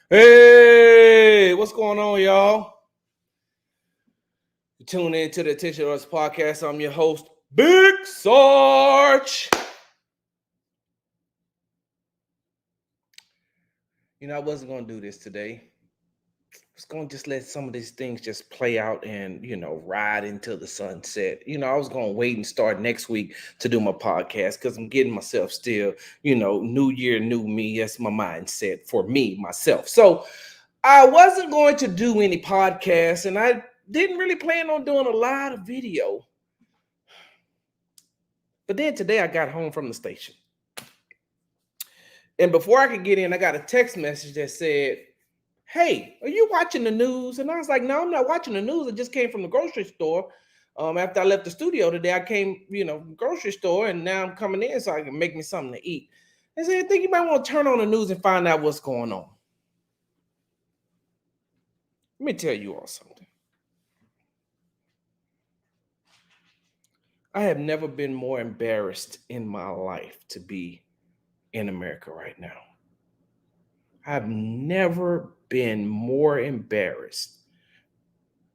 Hey, what's going on, y'all? You tune in to the Attention to Us podcast. I'm your host, Big Sarge. I wasn't going to do this today. I was going to just let some of these things just play out and, ride into the sunset. I was going to wait and start next week to do my podcast because I'm getting myself still, new year, new me. That's my mindset for me, myself. So I wasn't going to do any podcasts, and I didn't really plan on doing a lot of video. But then today I got home from the station. And before I could get in, I got a text message that said, "Hey, are you watching the news?" And I was like, "No, I'm not watching the news. I just came from the grocery store. After I left the studio today, I came, grocery store, and now I'm coming in so I can make me something to eat." I said, "I think you might want to turn on the news and find out what's going on." Let me tell you all something. I have never been more embarrassed in my life to be in America right now. I've never been more embarrassed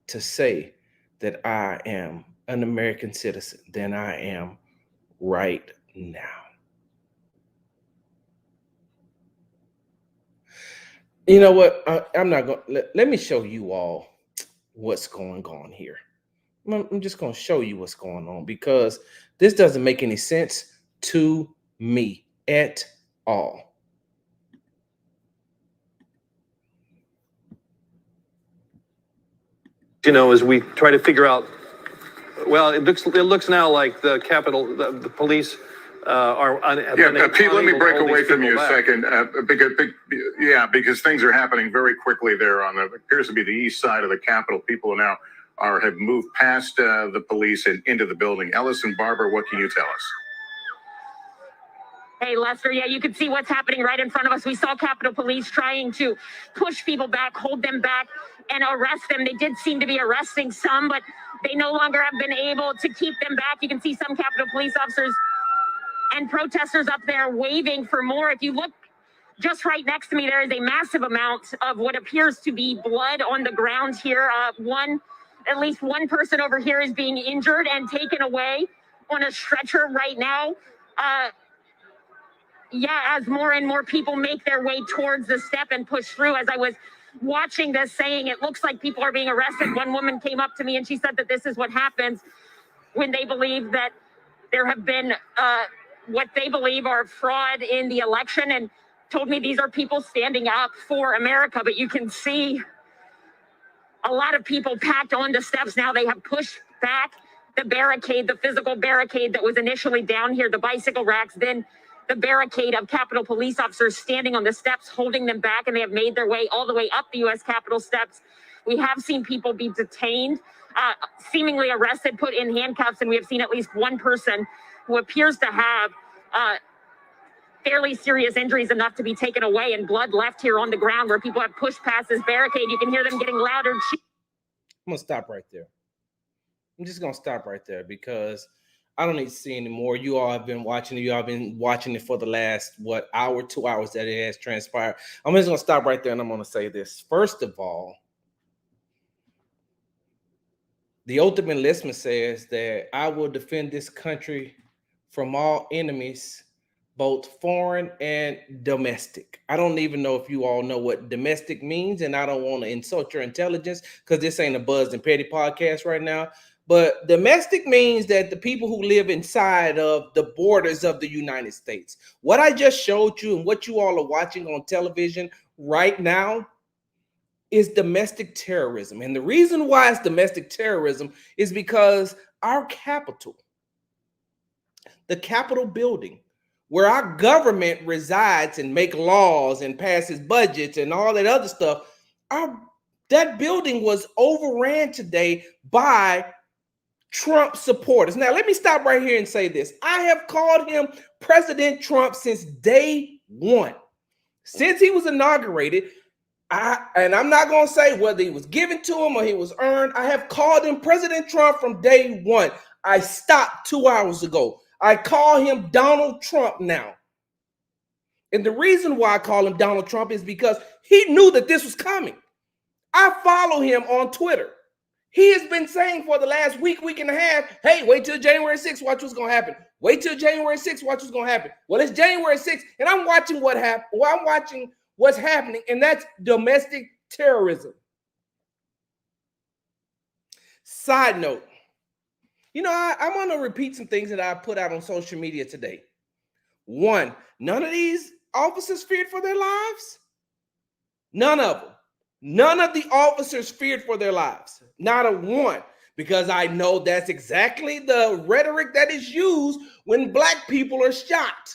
to say that I am an American citizen than I am right now. You know what? I'm not going. Let me show you all what's going on here. I'm just going to show you what's going on because this doesn't make any sense to me at all. As we try to figure out, well, it looks now like the Capitol, the police are. Pete, let me break away from you a second, because things are happening very quickly there on appears to be the east side of the Capitol. People now have moved past the police and into the building. Ellis and Barbara, what can you tell us? Hey, Lester, yeah, you can see what's happening right in front of us. We saw Capitol Police trying to push people back, hold them back, and arrest them. They did seem to be arresting some, but they no longer have been able to keep them back. You can see some Capitol Police officers and protesters up there waving for more. If you look just right next to me, there is a massive amount of what appears to be blood on the ground here. At least one person over here is being injured and taken away on a stretcher right now. As more and more people make their way towards the step and push through, as I was watching this saying, it looks like people are being arrested. One woman came up to me and she said that this is what happens when they believe that there have been what they believe are fraud in the election, and told me these are people standing up for America. But you can see a lot of people packed on the steps now. They have pushed back the barricade, the physical barricade that was initially down here, the bicycle racks, then the barricade of Capitol Police officers standing on the steps, holding them back, and they have made their way all the way up the U.S. Capitol steps. We have seen people be detained, seemingly arrested, put in handcuffs, and we have seen at least one person who appears to have fairly serious injuries enough to be taken away, and blood left here on the ground where people have pushed past this barricade. You can hear them getting louder. I'm going to stop right there. I'm just going to stop right there because I don't need to see anymore. You all have been watching it. You all have been watching it for the last, 2 hours that it has transpired. I'm just going to stop right there and I'm going to say this. First of all, the oath of enlistment says that I will defend this country from all enemies, both foreign and domestic. I don't even know if you all know what domestic means, and I don't want to insult your intelligence because this ain't a Buzz and Petty podcast right now. But domestic means that the people who live inside of the borders of the United States. What I just showed you and what you all are watching on television right now is domestic terrorism. And the reason why it's domestic terrorism is because our capital, the Capitol building, where our government resides and make laws and passes budgets and all that other stuff, that building was overran today by Trump supporters. Now, let me stop right here and say this. I have called him President Trump since day one. Since he was inaugurated, and I'm not going to say whether he was given to him or he was earned. I have called him President Trump from day one. I stopped 2 hours ago. I call him Donald Trump now. And the reason why I call him Donald Trump is because he knew that this was coming. I follow him on Twitter. He has been saying for the last week and a half, hey, wait till January 6th, watch what's going to happen. Wait till January 6th, watch what's going to happen. Well, it's January 6th, and I'm watching what happened. Well, I'm watching what's happening, and that's domestic terrorism. Side note, I'm going to repeat some things that I put out on social media today. One, none of these officers feared for their lives. None of them. None of the officers feared for their lives. Not a one. Because I know that's exactly the rhetoric that is used when black people are shot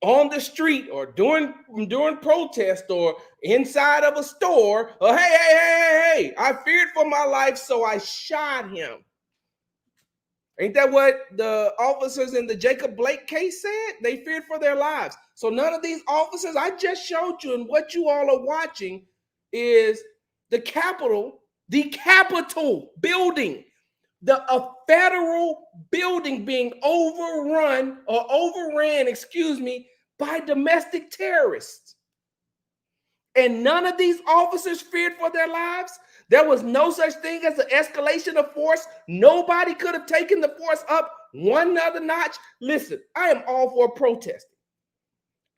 on the street or during protest or inside of a store. Or hey, I feared for my life, so I shot him. Ain't that what the officers in the Jacob Blake case said? They feared for their lives. So none of these officers, I just showed you, and what you all are watching is the Capitol building, a federal building being overran, by domestic terrorists. And none of these officers feared for their lives. There was no such thing as an escalation of force. Nobody could have taken the force up one other notch. Listen, I am all for protesting.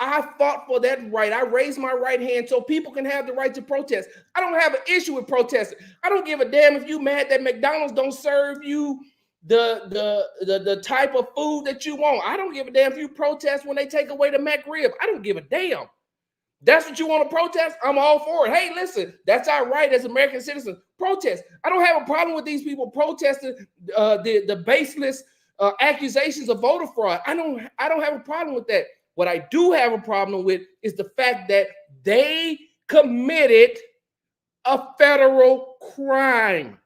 I fought for that right. I raised my right hand so people can have the right to protest. I don't have an issue with protesting. I don't give a damn if you mad that McDonald's don't serve you the type of food that you want. I don't give a damn if you protest when they take away the McRib. I don't give a damn. That's what you want to protest? I'm all for it. Hey, listen, that's our right as American citizens. Protest. I don't have a problem with these people protesting the baseless accusations of voter fraud. I don't have a problem with that. What I do have a problem with is the fact that they committed a federal crime.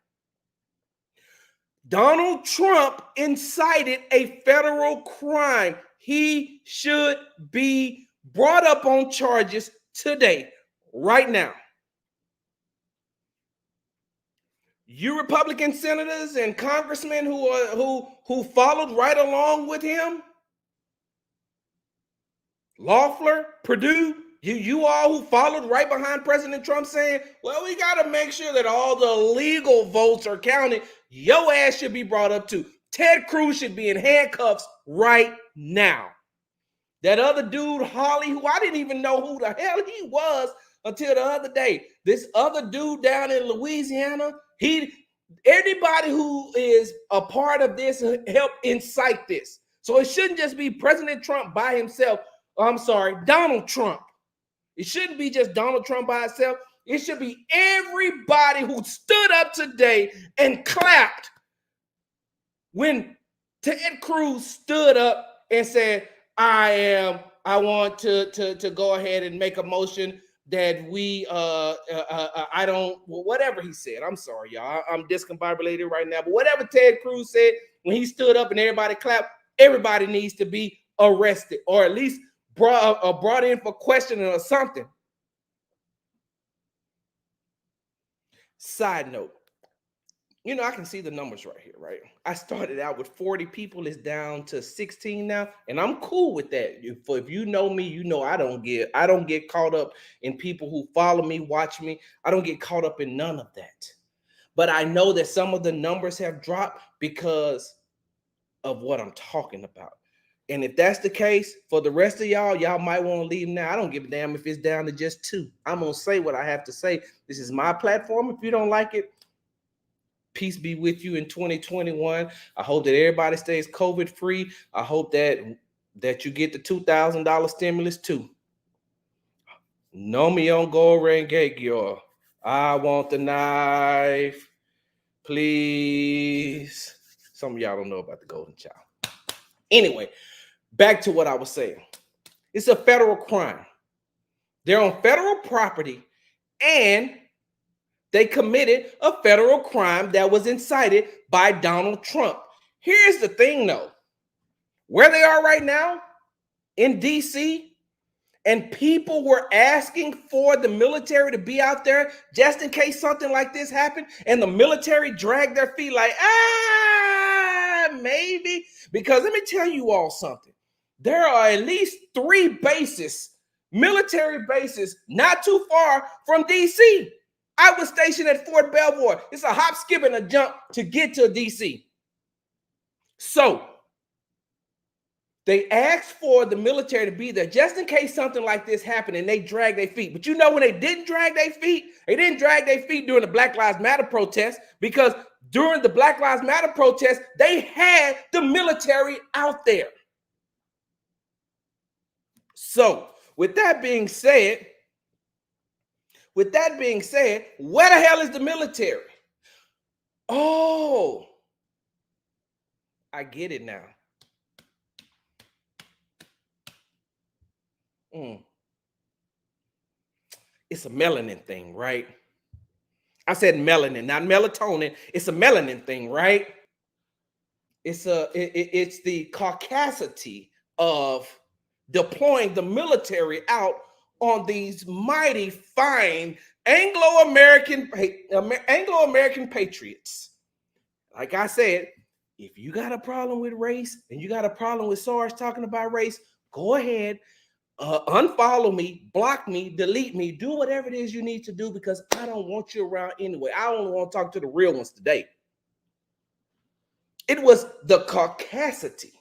Donald Trump incited a federal crime. He should be brought up on charges today, right now. You Republican senators and congressmen who followed right along with him, Loeffler, Perdue, you all who followed right behind President Trump saying, well, we got to make sure that all the legal votes are counted. Your ass should be brought up too. Ted Cruz should be in handcuffs right now. That other dude, Holly, who I didn't even know who the hell he was until the other day. This other dude down in Louisiana, anybody who is a part of this helped incite this. So it shouldn't just be President Trump by himself. I'm sorry, Donald Trump. It shouldn't be just Donald Trump by himself. It should be everybody who stood up today and clapped when Ted Cruz stood up and said, I want to go ahead and make a motion that whatever he said. I'm sorry, y'all. I'm discombobulated right now. But whatever Ted Cruz said when he stood up and everybody clapped, everybody needs to be arrested or at least brought in for questioning or something. Side note, I can see the numbers right here, right? I started out with 40 people. It's down to 16 now, and I'm cool with that. If you know me, you know I don't get caught up in people who follow me, watch me. I don't get caught up in none of that. But I know that some of the numbers have dropped because of what I'm talking about. And if that's the case, for the rest of y'all might want to leave now. I don't give a damn if it's down to just 2. I'm going to say what I have to say. This is my platform. If you don't like it, peace be with you in 2021. I hope that everybody stays COVID free. I hope that you get the $2,000 stimulus too. No me on go ring gate, y'all. I want the knife, please. Some of y'all don't know about the golden child. Anyway, back to what I was saying. It's a federal crime. They're on federal property and they committed a federal crime that was incited by Donald Trump. Here's the thing, though. Where they are right now in D.C., and people were asking for the military to be out there just in case something like this happened, and the military dragged their feet like, maybe. Because let me tell you all something. There are at least 3 bases military bases not too far from DC. I was stationed at Fort Belvoir. It's a hop, skip, and a jump to get to DC. So they asked for the military to be there just in case something like this happened and they drag their feet. But you know when they didn't drag their feet? They didn't drag their feet during the Black Lives Matter protest, because during the Black Lives Matter protest, they had the military out there. So with that being said, where the hell is the military? Oh, I get it now. It's a melanin thing, right? I said melanin, not melatonin. It's a melanin thing, right? It's the caucasity of deploying the military out on these mighty fine Anglo-American patriots. Like I said, if you got a problem with race and you got a problem with Sarge talking about race, go ahead, unfollow me, block me, delete me, do whatever it is you need to do, because I don't want you around anyway. I only want to talk to the real ones today. It was the caucasity,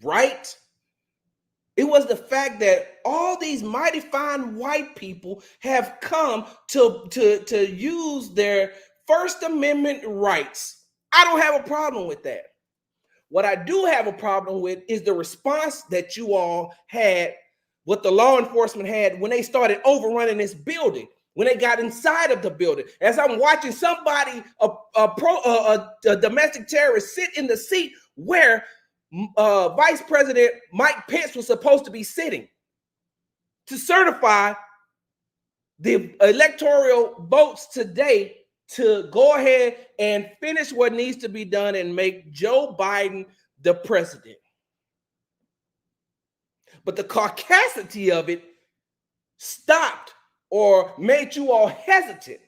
right? It was the fact that all these mighty fine white people have come to use their First Amendment rights. I don't have a problem with that. What I do have a problem with is the response that you all had, what the law enforcement had when they started overrunning this building, when they got inside of the building. As I'm watching somebody, a domestic terrorist, sit in the seat where Vice President Mike Pence was supposed to be sitting to certify the electoral votes today to go ahead and finish what needs to be done and make Joe Biden the president. But the caucasity of it stopped or made you all hesitant.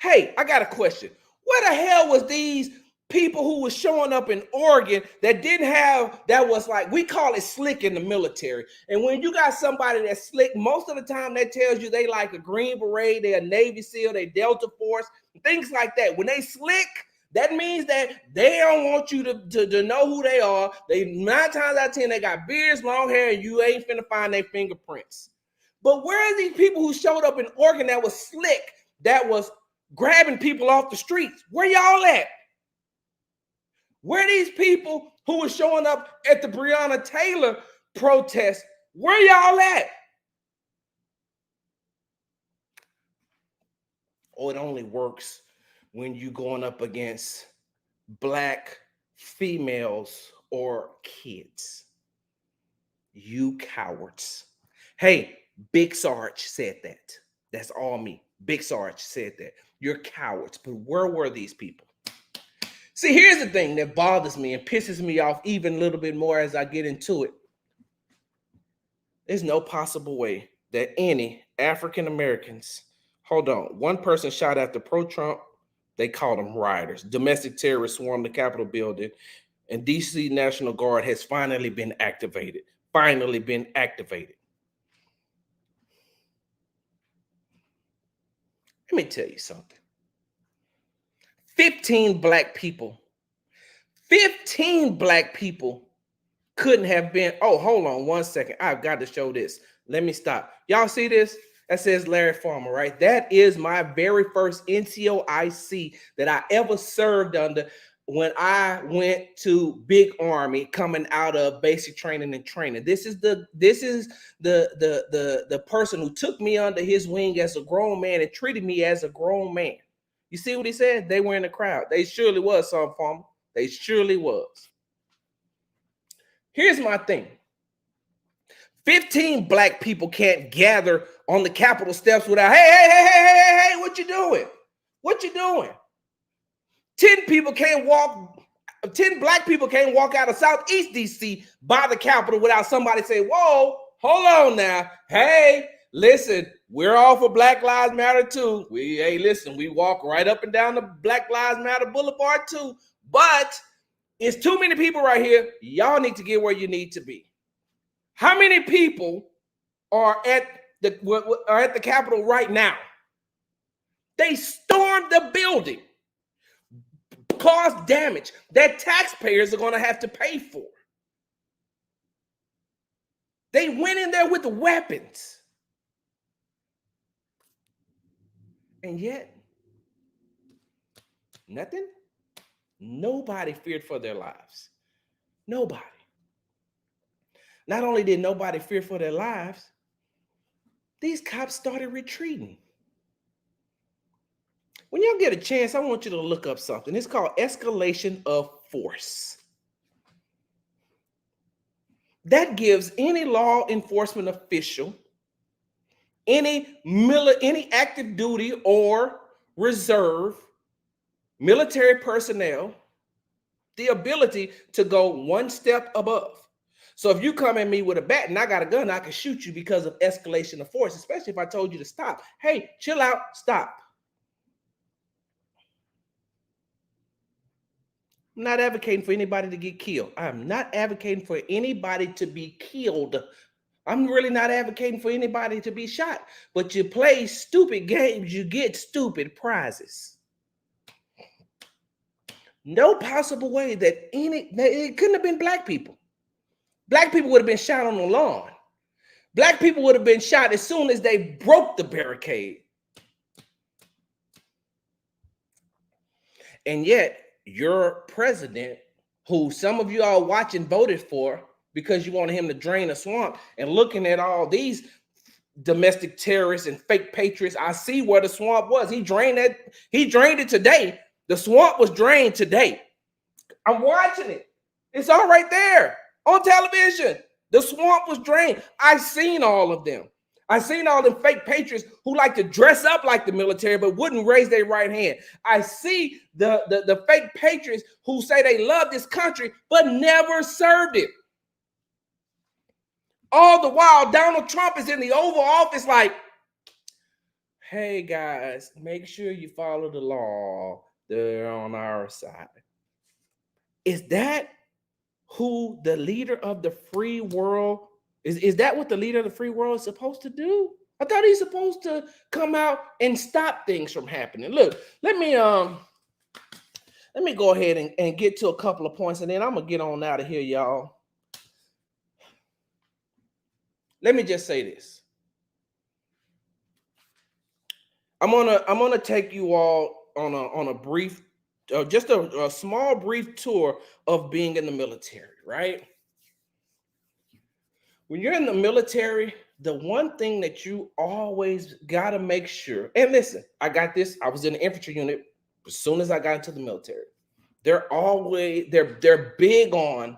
Hey, I got a question. Where the hell was these people who was showing up in Oregon that didn't have, that was like, we call it slick in the military. And when you got somebody that's slick, most of the time that tells you they like a Green Beret, they're a Navy SEAL, they Delta Force, things like that. When they slick, that means that they don't want you to know who they are. They 9 times out of 10, they got beards, long hair, and you ain't finna find their fingerprints. But where are these people who showed up in Oregon that was slick, that was grabbing people off the streets? Where y'all at? Where these people who were showing up at the Breonna Taylor protest, where y'all at? Oh, it only works when you going up against Black females or kids. You cowards. Hey, Big Sarge said that. That's all me. Big Sarge said that. You're cowards. But where were these people? See, here's the thing that bothers me and pisses me off even a little bit more as I get into it. There's no possible way that any African Americans, hold on, one person shot at the pro-Trump, they called them rioters. Domestic terrorists swarmed the Capitol building, and DC National Guard has finally been activated. Finally been activated. Let me tell you something. 15 black people couldn't have been. Oh, hold on 1 second. I've got to show this. Let me stop. Y'all see this? That says Larry Farmer, right? That is my very first NCOIC that I ever served under when I went to Big Army coming out of basic training and training. This is the person who took me under his wing as a grown man and treated me as a grown man. You see what he said? They were in the crowd. They surely was, some farmer. They surely was. Here's my thing. 15 black people can't gather on the Capitol steps without, hey, what you doing? What you doing? 10 black people can't walk out of Southeast DC by the Capitol without somebody saying, whoa, hold on now. Hey, listen, we're all for Black Lives Matter too. We walk right up and down the Black Lives Matter Boulevard too. But it's too many people right here. Y'all need to get where you need to be. How many people are at the Capitol right now. They stormed the building, caused damage that taxpayers are going to have to pay for. They went in there with weapons. And yet, nothing. Nobody feared for their lives. Nobody. Not only did nobody fear for their lives, these cops started retreating. When y'all get a chance, I want you to look up something. It's called escalation of force. That gives any law enforcement official, any active duty or reserve military personnel, the ability to go one step above. So if you come at me with a bat and I got a gun, I can shoot you because of escalation of force, especially if I told you to stop. Hey, chill out, stop. I'm not advocating for anybody to get killed. I'm not advocating for anybody to be killed. I'm really not advocating for anybody to be shot. But you play stupid games, you get stupid prizes. No possible way that it couldn't have been black people. Black people would have been shot on the lawn. Black people would have been shot as soon as they broke the barricade. And yet, your president, who some of you all watching voted for because you wanted him to drain the swamp, and looking at all these domestic terrorists and fake patriots, I see where the swamp was. He drained it today. The swamp was drained today. I'm watching it. It's all right there on television. The swamp was drained. I seen all of them. I seen all them fake patriots who like to dress up like the military but wouldn't raise their right hand. I see the fake patriots who say they love this country but never served it. All the while, Donald Trump is in the Oval Office like, hey guys, make sure you follow the law. They're on our side. Is that who the leader of the free world is that what the leader of the free world is supposed to do? I thought he's supposed to come out and stop things from happening. Look, let me go ahead and get to a couple of points, and then I'm gonna get on out of here, y'all. Let me just say this. I'm gonna take you all on a brief, just a small brief tour of being in the military, right? When you're in the military, the one thing that you always gotta make sure, and listen, I got this. I was in the infantry unit as soon as I got into the military. They're big on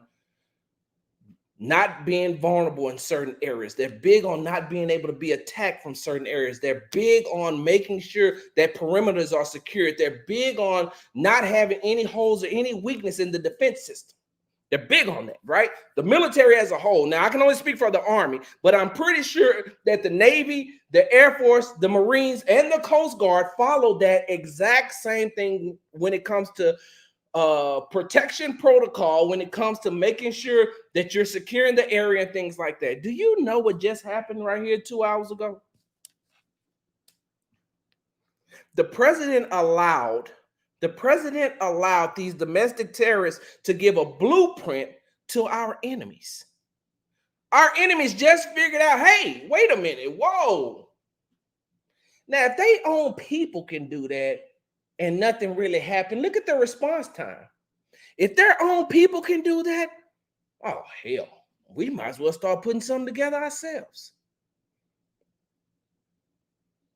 not being vulnerable in certain areas. They're big on not being able to be attacked from certain areas. They're big on making sure that perimeters are secured. They're big on not having any holes or any weakness in the defense system. They're big on that, right? The military as a whole. Now, I can only speak for the Army, but I'm pretty sure that the Navy, the Air Force, the Marines, and the Coast Guard follow that exact same thing when it comes to protection protocol, when it comes to making sure that you're securing the area and things like that. Do you know what just happened right here 2 hours ago? The president allowed these domestic terrorists to give a blueprint to our enemies. Our enemies just figured out, hey, wait a minute, whoa. Now, if they own people can do that and nothing really happened, look at the response time. If their own people can do that, oh, hell, we might as well start putting something together ourselves.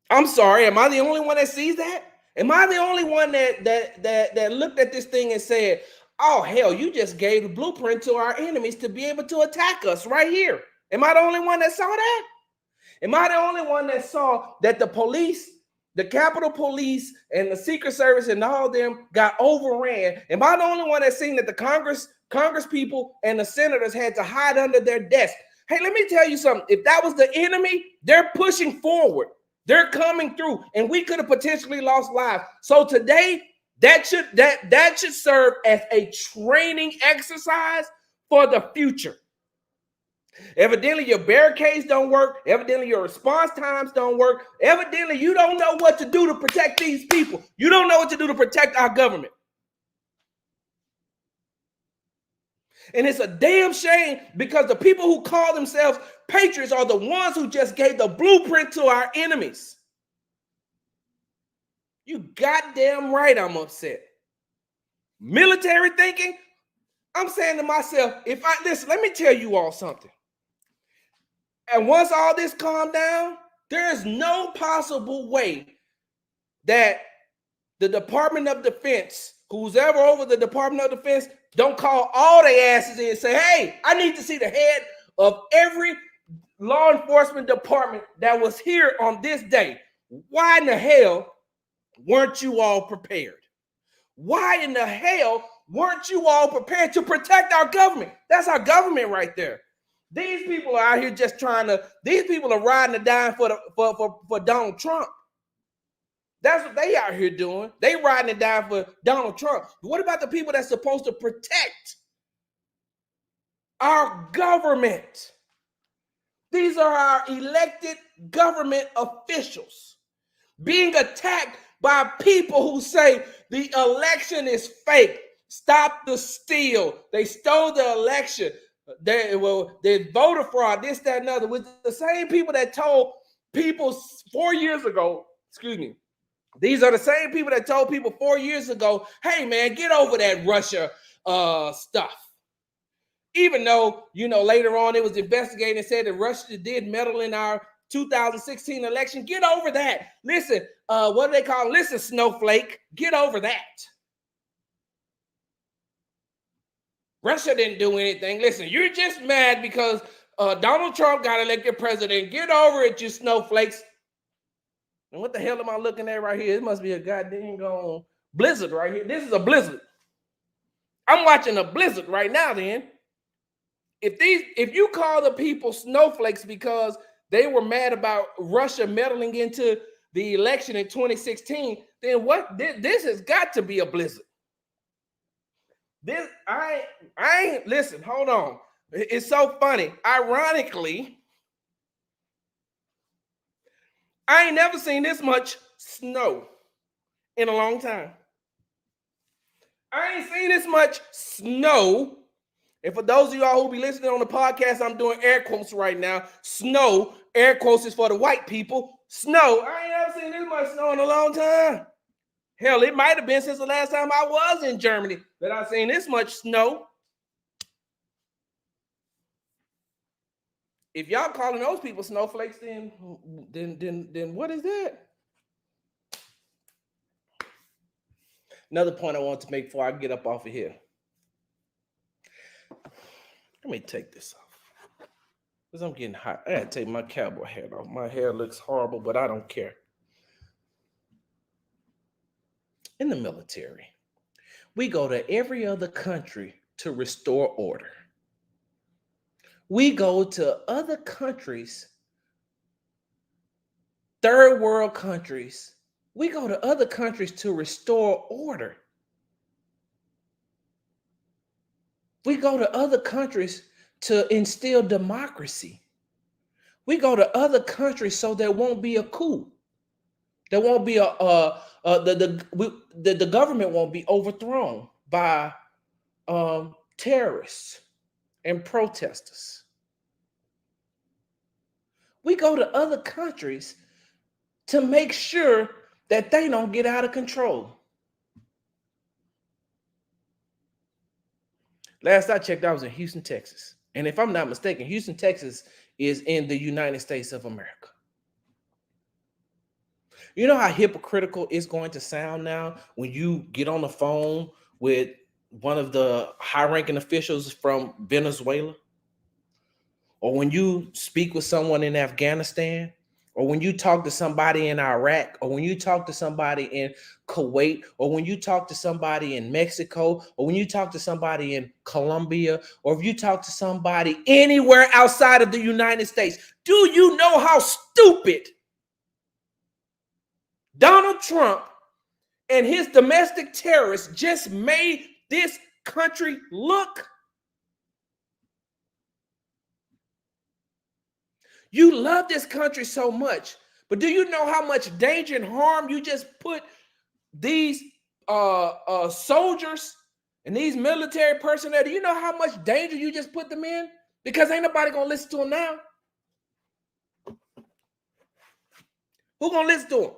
I'm sorry, am I the only one that sees that? Am I the only one that looked at this thing and said, oh, hell, you just gave the blueprint to our enemies to be able to attack us right here? Am I the only one that saw that? Am I the only one that saw that the police, the Capitol Police and the Secret Service and all of them got overran? Am I the only one that's seen that the Congress people and the senators had to hide under their desk? Hey, let me tell you something. If that was the enemy, they're pushing forward. They're coming through, and we could have potentially lost lives. So today, that should serve as a training exercise for the future. Evidently, your barricades don't work. Evidently, your response times don't work. Evidently, you don't know what to do to protect these people. You don't know what to do to protect our government. And it's a damn shame because the people who call themselves patriots are the ones who just gave the blueprint to our enemies. You goddamn right I'm upset. Military thinking, I'm saying to myself, listen, let me tell you all something. And once all this calmed down, there is no possible way that the Department of Defense, who's ever over the Department of Defense, don't call all their asses in and say, hey, I need to see the head of every law enforcement department that was here on this day. Why in the hell weren't you all prepared? Why in the hell weren't you all prepared to protect our government? That's our government right there. These people are out here just these people are riding and dying for Donald Trump. That's what they out here doing. They riding and dying for Donald Trump. But what about the people that's supposed to protect our government? These are our elected government officials being attacked by people who say the election is fake. Stop the steal. They stole the election. They voter fraud, this, that, and other. With the same people that told people 4 years ago, these are the same people that told people 4 years ago, hey, man, get over that Russia stuff. Even though, later on it was investigated and said that Russia did meddle in our 2016 election. Get over that. Listen, what do they call it? Listen, snowflake, get over that. Russia didn't do anything. Listen, you're just mad because Donald Trump got elected president. Get over it, you snowflakes. And what the hell am I looking at right here? It must be a goddamn blizzard right here. This is a blizzard. I'm watching a blizzard right now then. If you call the people snowflakes because they were mad about Russia meddling into the election in 2016, then what? This has got to be a blizzard. I ain't, listen, hold on. It's so funny. Ironically, I ain't never seen this much snow in a long time. I ain't seen this much snow. And for those of y'all who be listening on the podcast, I'm doing air quotes right now. Snow, air quotes is for the white people. Snow. I ain't never seen this much snow in a long time. Hell, it might have been since the last time I was in Germany that I've seen this much snow. If y'all calling those people snowflakes, then what is that? Another point I want to make before I get up off of here. Let me take this off because I'm getting hot. I gotta take my cowboy hat off. My hair looks horrible, but I don't care. In the military, we go to every other country to restore order. We go to other countries, third world countries. We go to other countries to restore order. We go to other countries to instill democracy. We go to other countries so there won't be a coup. There won't be the government won't be overthrown by terrorists and protesters. We go to other countries to make sure that they don't get out of control. Last I checked, I was in Houston, Texas. And if I'm not mistaken, Houston, Texas is in the United States of America. You know how hypocritical it's going to sound now when you get on the phone with one of the high-ranking officials from Venezuela? Or when you speak with someone in Afghanistan? Or when you talk to somebody in Iraq? Or when you talk to somebody in Kuwait? Or when you talk to somebody in Mexico? Or when you talk to somebody in Colombia? Or if you talk to somebody anywhere outside of the United States? Do you know how stupid Donald Trump and his domestic terrorists just made this country look? You love this country so much, but do you know how much danger and harm you just put these soldiers and these military personnel? Do you know how much danger you just put them in? Because ain't nobody gonna listen to them now. Who gonna listen to them?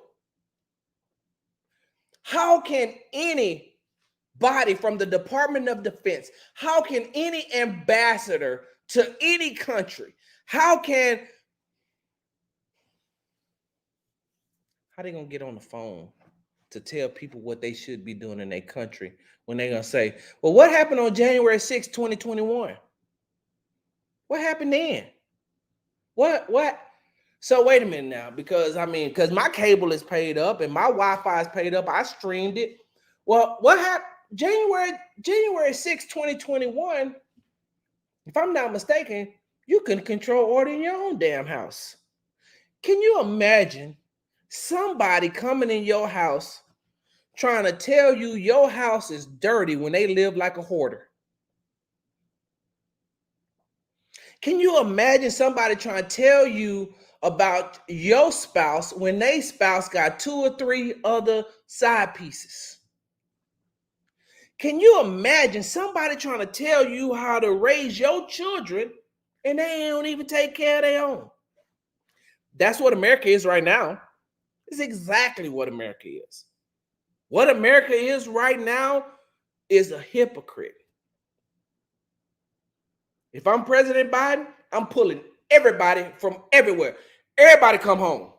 How can anybody from the Department of Defense, how can any ambassador to any country, how they gonna get on the phone to tell people what they should be doing in their country when they're gonna say, well, what happened on January 6, 2021? What happened then? What? So wait a minute now, because my cable is paid up and my Wi-Fi is paid up. I streamed it. Well, what happened January 6, 2021? If I'm not mistaken, you can control order in your own damn house. Can you imagine somebody coming in your house trying to tell you your house is dirty when they live like a hoarder? Can you imagine somebody trying to tell you about your spouse when they spouse got 2 or 3 other side pieces? Can you imagine somebody trying to tell you how to raise your children and they don't even take care of their own? That's what America is right now. It's exactly what America is. What America is right now is a hypocrite. If I'm President Biden, I'm pulling everybody from everywhere. Everybody come home.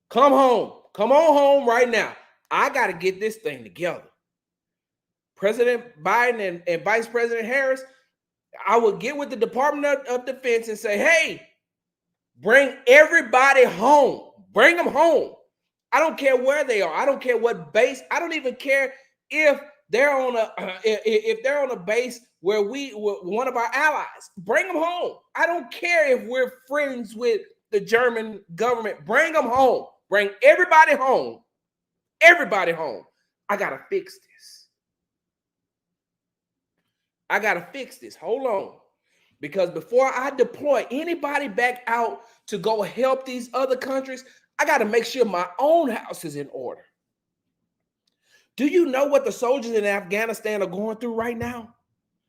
Come home. Come on home right now. I got to get this thing together. President Biden and Vice President Harris, I would get with the Department of Defense and say, hey, bring everybody home. Bring them home. I don't care where they are. I don't care what base. I don't even care if they're on a base where one of our allies. Bring them home. I don't care if we're friends with the German government. Bring them home. Bring everybody home. Everybody home. I gotta fix this. I gotta fix this. Hold on. Because before I deploy anybody back out to go help these other countries, I got to make sure my own house is in order. Do you know what the soldiers in Afghanistan are going through right now?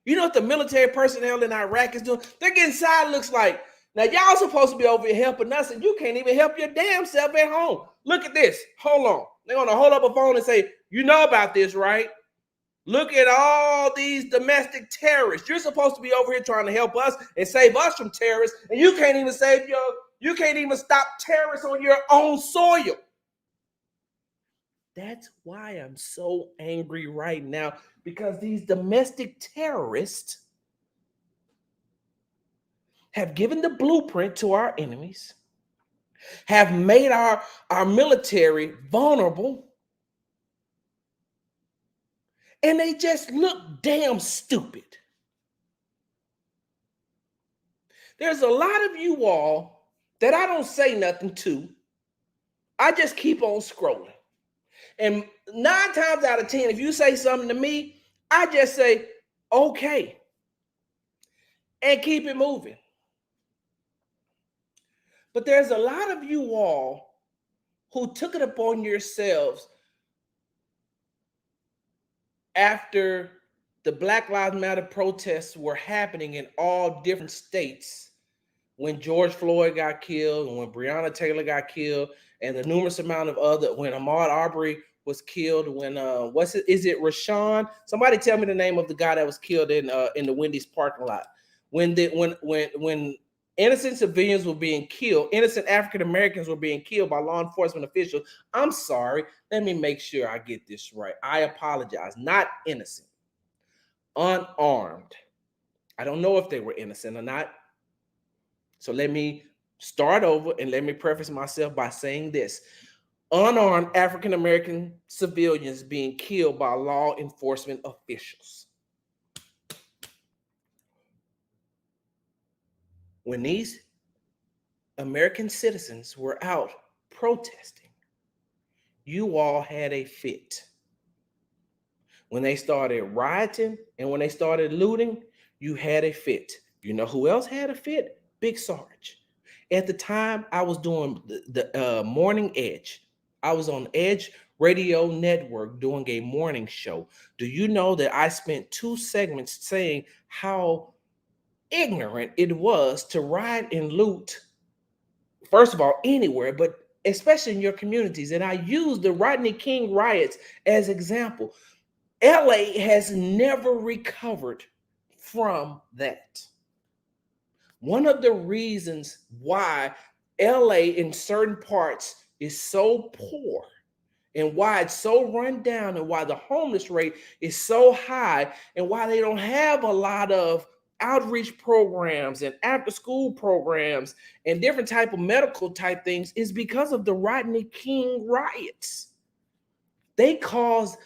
You know what the military personnel in Iraq is doing? They're getting side looks like, now y'all supposed to be over here helping us and you can't even help your damn self at home. Look at this. Hold on. They're going to hold up a phone and say, you know about this, right? Look at all these domestic terrorists. You're supposed to be over here trying to help us and save us from terrorists, and you can't even you can't even stop terrorists on your own soil. That's why I'm so angry right now, because these domestic terrorists have given the blueprint to our enemies, have made our military vulnerable, and they just look damn stupid. There's a lot of you all that I don't say nothing to. I just keep on scrolling. And 9 times out of 10, if you say something to me, I just say, okay, and keep it moving. But there's a lot of you all who took it upon yourselves after the Black Lives Matter protests were happening in all different states, when George Floyd got killed and when Breonna Taylor got killed and the numerous amount of other, when Ahmaud Arbery was killed, when is it Rashawn? Somebody tell me the name of the guy that was killed in the Wendy's parking lot. When innocent civilians were being killed, innocent African Americans were being killed by law enforcement officials. I'm sorry, let me make sure I get this right. I apologize. Not innocent, unarmed. I don't know if they were innocent or not. So let me start over and let me preface myself by saying this. Unarmed African American civilians being killed by law enforcement officials. When these American citizens were out protesting, you all had a fit. When they started rioting and when they started looting, you had a fit. You know who else had a fit? Big Sarge. At the time, I was doing the Morning Edge. I was on Edge Radio Network doing a morning show. Do you know that I spent 2 segments saying how ignorant it was to riot and loot, first of all, anywhere, but especially in your communities? And I used the Rodney King riots as example. LA has never recovered from that. One of the reasons why LA in certain parts is so poor and why it's so run down and why the homeless rate is so high and why they don't have a lot of outreach programs and after school programs and different type of medical type things is because of the Rodney King riots. They caused,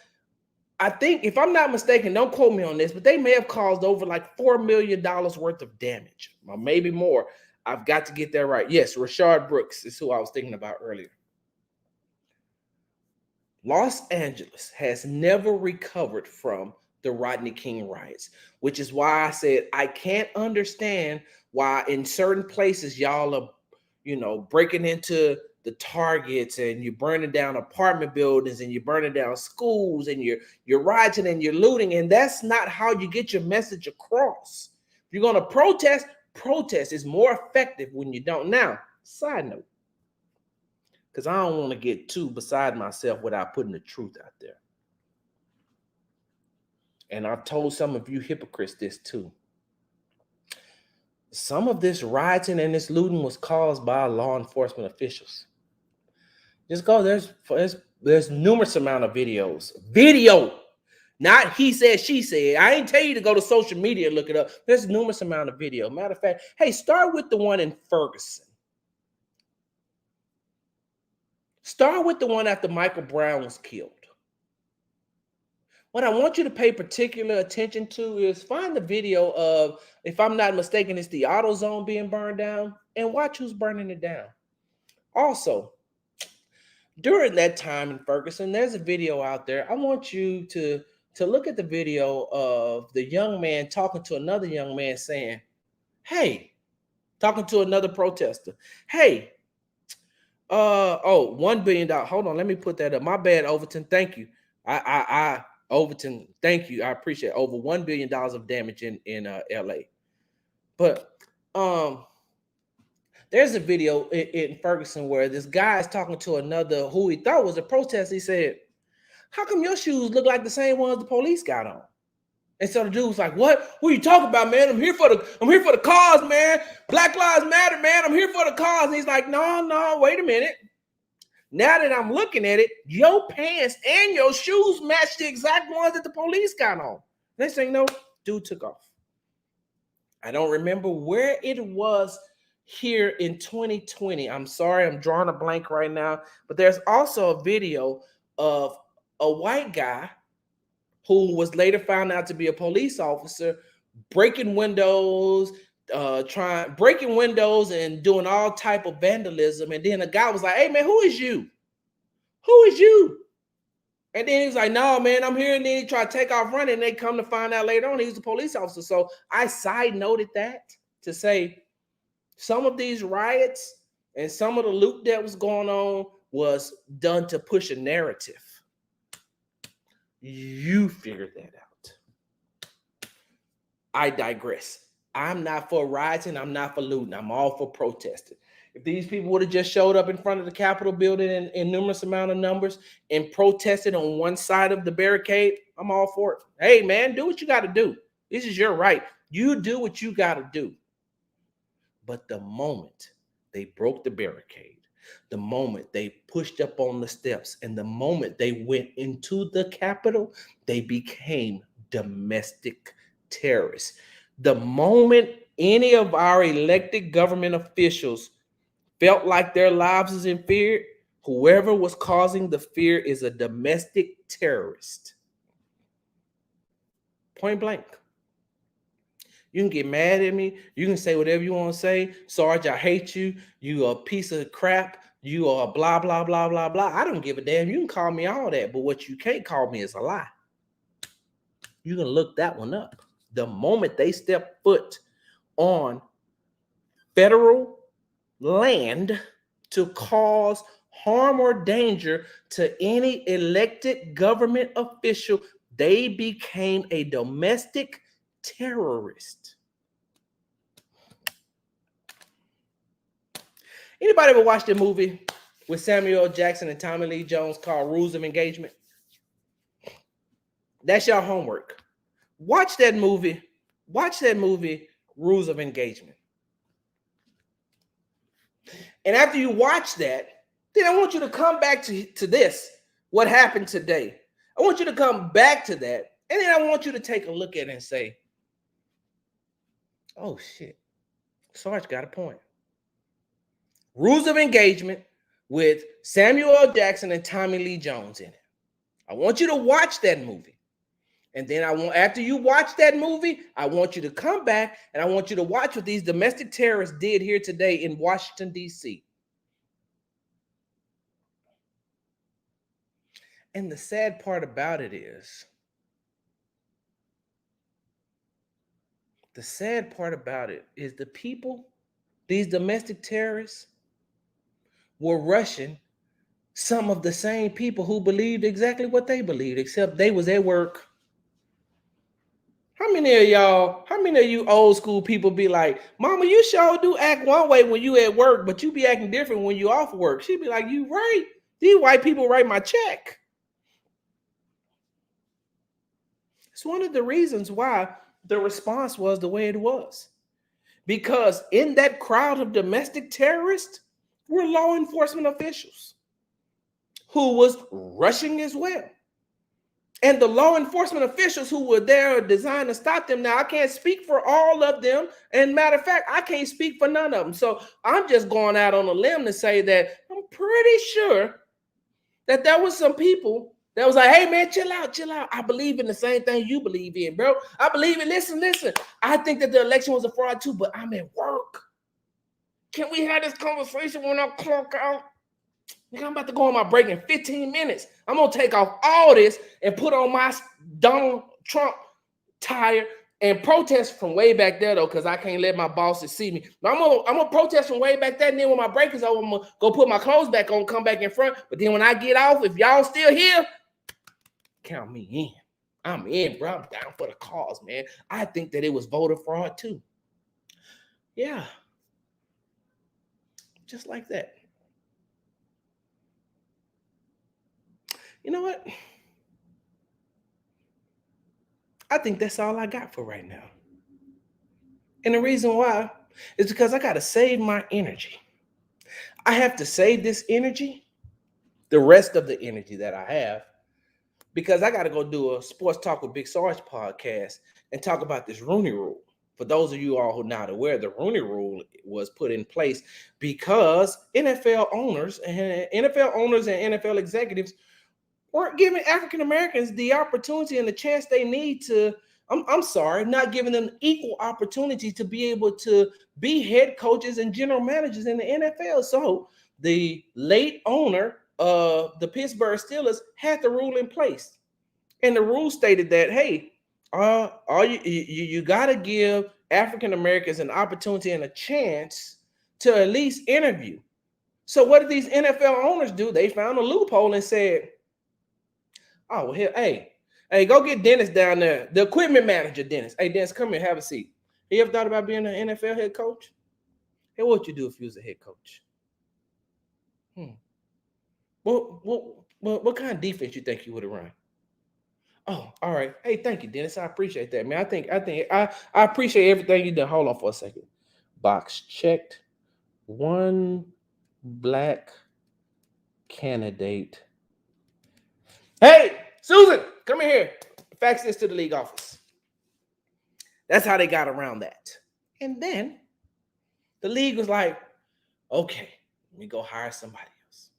I think, if I'm not mistaken, don't quote me on this, but they may have caused over like $4 million worth of damage, or maybe more. I've got to get that right. Yes, Rashard Brooks is who I was thinking about earlier. Los Angeles has never recovered from the Rodney King riots, which is why I said I can't understand why in certain places y'all are, breaking into the Targets and you're burning down apartment buildings and you're burning down schools and you're rioting and you're looting, and that's not how you get your message across. If you're going to protest is more effective when you don't. Now, side note, because I don't want to get too beside myself without putting the truth out there. And I've told some of you hypocrites this too. Some of this rioting and this looting was caused by law enforcement officials. Just go, there's numerous amount of videos. Video, not he said, she said. I ain't tell you to go to social media and look it up. There's numerous amount of video. Matter of fact, hey, start with the one in Ferguson. Start with the one after Michael Brown was killed. What I want you to pay particular attention to is find the video of, if I'm not mistaken, it's the AutoZone being burned down, and watch who's burning it down. Also, during that time in Ferguson, there's a video out there. I want you to look at the video of the young man talking to another young man saying, hey, talking to another protester, hey, $1 billion. Hold on, let me put that up. My bad, Overton. Thank you. Overton, thank you. I appreciate it. Over $1 billion of damage in LA. But there's a video in Ferguson where this guy is talking to another who he thought was a protester. He said, how come your shoes look like the same ones the police got on? And so the dude was like, what are you talking about, man? I'm here for the cause, man. Black Lives Matter, man. I'm here for the cause. And he's like, no, wait a minute. Now that I'm looking at it, your pants and your shoes match the exact ones that the police got on. Next thing you know, dude took off. I don't remember where it was here in 2020. I'm sorry, I'm drawing a blank right now. But there's also a video of a white guy who was later found out to be a police officer breaking windows, breaking windows and doing all type of vandalism. And then a guy was like, hey man, who is you? Who is you? And then he was like, no, man, I'm here. And then he tried to take off running. And they come to find out later on he was a police officer. So I side noted that to say some of these riots and some of the loot that was going on was done to push a narrative. You figured that out. I digress. I'm not for rioting. I'm not for looting. I'm all for protesting. If these people would have just showed up in front of the Capitol building in numerous amount of numbers and protested on one side of the barricade, I'm all for it. Hey, man, do what you got to do. This is your right. You do what you got to do. But the moment they broke the barricade, the moment they pushed up on the steps, and the moment they went into the Capitol, they became domestic terrorists. The moment any of our elected government officials felt like their lives is in fear, whoever was causing the fear is a domestic terrorist. Point blank. You can get mad at me. You can say whatever you want to say. Sarge, I hate you. You a piece of crap. You are blah, blah, blah, blah, blah. I don't give a damn. You can call me all that. But what you can't call me is a lie. You can look that one up. The moment they step foot on federal land to cause harm or danger to any elected government official, they became a domestic terrorist. Anybody ever watched a movie with Samuel L. Jackson and Tommy Lee Jones called Rules of Engagement? That's your homework. Watch that movie. Watch that movie, Rules of Engagement. And after you watch that, then I want you to come back to this, what happened today. I want you to come back to that. And then I want you to take a look at it and say, oh shit, Sarge got a point. Rules of Engagement with Samuel L. Jackson and Tommy Lee Jones in it. I want you to watch that movie. And then after you watch that movie, I want you to come back and I want you to watch what these domestic terrorists did here today in Washington, D.C. And the sad part about it is, the people, these domestic terrorists, were rushing some of the same people who believed exactly what they believed, except they was at work. How many of you old school people be like, Mama, you sure do act one way when you at work, but you be acting different when you off work? She'd be like, you right. These white people write my check. It's one of the reasons why the response was the way it was. Because in that crowd of domestic terrorists were law enforcement officials who was rushing as well. And the law enforcement officials who were there designed to stop them. Now, I can't speak for all of them. And matter of fact, I can't speak for none of them. So I'm just going out on a limb to say that I'm pretty sure that there was some people that was like, hey, man, chill out. I believe in the same thing you believe in, bro. I believe it. Listen. I think that the election was a fraud too, but I'm at work. Can we have this conversation when I clock out? Nigga, I'm about to go on my break in 15 minutes. I'm going to take off all this and put on my Donald Trump tire and protest from way back there, though, because I can't let my bosses see me. But I'm gonna protest from way back there, and then when my break is over, I'm going to go put my clothes back on, come back in front. But then when I get off, if y'all still here, count me in. I'm in, bro. I'm down for the cause, man. I think that it was voter fraud, too. Yeah. Just like that. You know what? I think that's all I got for right now. And the reason why is because I got to save my energy. I have to save this energy, the rest of the energy that I have, because I got to go do a Sports Talk with Big Sarge podcast and talk about this Rooney Rule. For those of you all who are not aware, the Rooney Rule was put in place because NFL owners and NFL executives weren't giving African Americans the opportunity and the chance they need to, not giving them equal opportunity to be able to be head coaches and general managers in the NFL. So the late owner of the Pittsburgh Steelers had the rule in place. And the rule stated that, hey, you got to give African Americans an opportunity and a chance to at least interview. So what did these NFL owners do? They found a loophole and said, oh, well, here, hey, go get Dennis down there, the equipment manager, Dennis. Hey, Dennis, come here, have a seat. You ever thought about being an NFL head coach? Hey, what would you do if you was a head coach? What kind of defense you think you would have run? Oh, all right. Hey, thank you, Dennis. I appreciate that, man. I appreciate everything you done. Hold on for a second. Box checked. One black candidate. Hey, Susan, come in here. Fax this to the league office. That's how they got around that. And then the league was like, okay, let me go hire somebody else.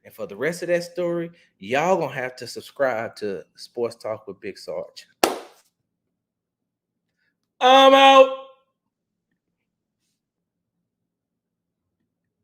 And for the rest of that story, y'all gonna have to subscribe to Sports Talk with Big Sarge. I'm out.